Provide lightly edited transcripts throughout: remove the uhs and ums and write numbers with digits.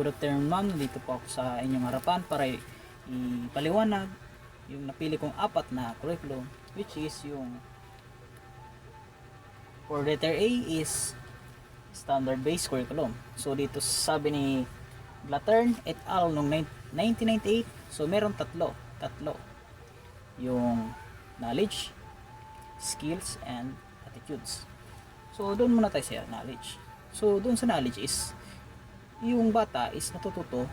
Good afternoon ma'am, dito po ako sa inyong harapan para ipaliwanag yung napili kong apat na curriculum, which is yung for letter A is standard based curriculum. So dito sabi ni Blattern et al. Noong 1998, so meron tatlo yung knowledge, skills, and attitudes. So doon muna tayo sa knowledge. So doon sa knowledge is yung bata is natututo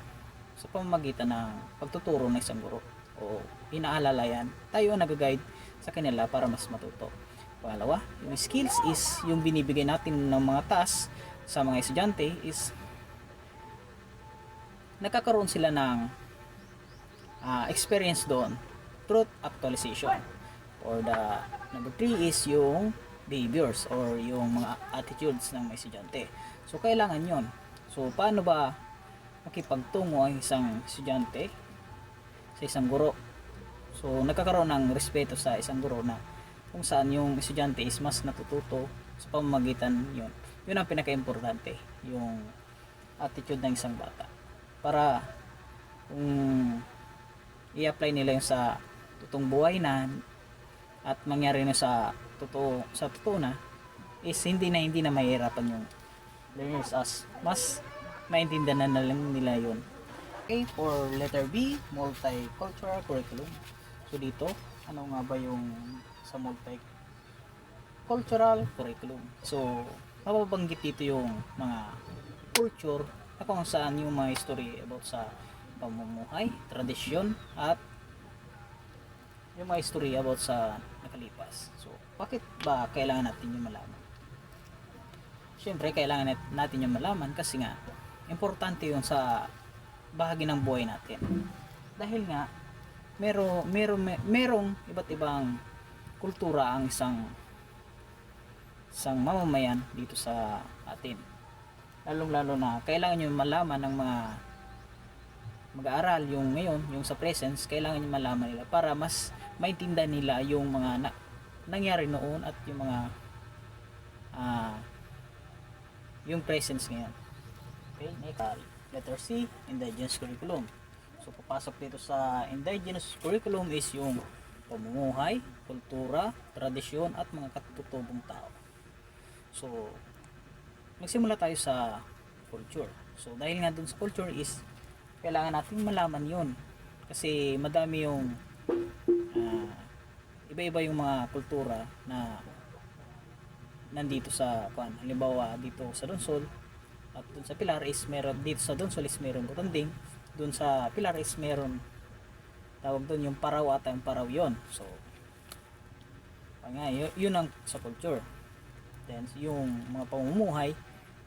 sa pamamagitan ng pagtuturo ng isang guro o inaalala yan, tayo ang nag-guide sa kanila para mas matuto. Pangalawa, yung skills is yung binibigay natin ng mga task sa mga estudyante is nagkakaroon sila ng experience doon, truth actualization. Or the number 3 is yung behaviors or yung mga attitudes ng mga estudyante. So kailangan yon. So, paano ba makipagtungo ang isang estudyante sa isang guro? So, nagkakaroon ng respeto sa isang guro na kung saan yung estudyante is mas natututo sa pamamagitan yun. Yun ang pinaka-importante, yung attitude ng isang bata. Para kung i-apply nila yung sa totoong buhay na at mangyari na sa totoo na is hindi na mahihirapan yung learners as mas maintindihan na lang nila yun. Okay, for letter B, multicultural curriculum. So dito, ano nga ba yung sa multicultural curriculum? So, mababanggit dito yung mga culture na kung saan yung mga history about sa pamumuhay, tradisyon, at yung mga history about sa nakalipas. So, bakit ba kailangan natin yung malaman? Siyempre, kailangan natin yung malaman kasi nga, importante yun sa bahagi ng buhay natin. Dahil nga, merong iba't ibang kultura ang isang mamamayan dito sa atin. Lalong-lalo na, kailangan nyo malaman ng mga mag-aaral yung ngayon, yung sa presence, kailangan nyo malaman nila para mas maintindihan nila yung mga nangyari noon at yung mga yung presence ngayon. Okay, next, letter C, indigenous curriculum. So, papasok dito sa indigenous curriculum is yung pamumuhay, kultura, tradisyon, at mga katutubong tao. So, magsimula tayo sa culture. So, dahil nga dun sa culture is, kailangan natin malaman yun. Kasi madami yung iba-iba yung mga kultura na nandito sa halimbawa dito sa Donsol at dun sa Pilar is meron, dito sa Donsol is meron Butanding, dun sa Pilar is meron tawag dun yung Paraw at yung Paraw yon. So yun ang sa culture. Then yung mga pamumuhay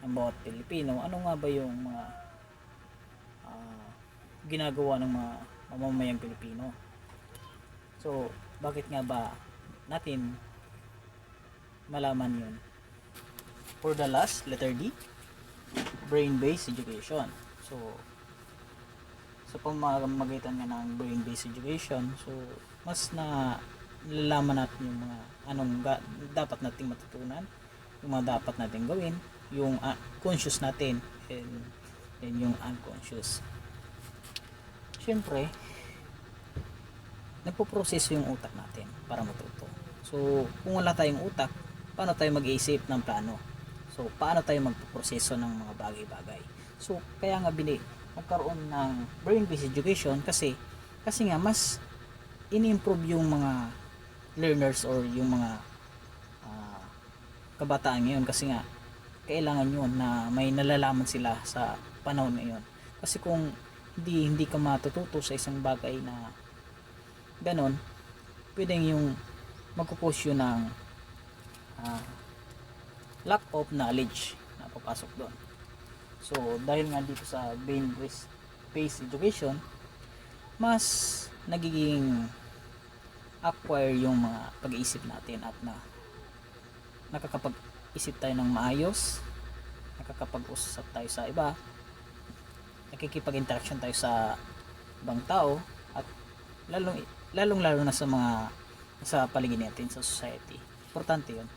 ng bawat Pilipino, ano nga ba yung mga ginagawa ng mga mamamayang Pilipino. So bakit nga ba natin malaman yun? For the last, letter D, brain-based education. So, sa pamamagitan nga ng brain-based education, so, mas na nalalaman natin yung mga anong dapat nating matutunan, yung mga dapat nating gawin, yung conscious natin, and yung unconscious. Siyempre, nagpo-proseso yung utak natin para matuto. So, kung wala tayong utak, paano tayo mag-iisip ng plano? So, paano tayo magproseso ng mga bagay-bagay? So, kaya nga nagkaroon ng brain-based education kasi nga mas ini-improve yung mga learners or yung mga kabataan ngayon kasi nga kailangan yun na may nalalaman sila sa panahon ngayon. Kasi kung hindi ka matututo sa isang bagay na ganon, pwedeng yung magpupush yun ng lack of knowledge na papasok doon. So dahil nga dito sa brain-based education, mas nagiging acquire yung mga pag-iisip natin at nakakapag-isip tayo ng maayos, nakakapag-usap tayo sa iba, nakikipag-interaction tayo sa ibang tao, at lalong lalo na sa mga sa paligid natin sa society. Importante yun.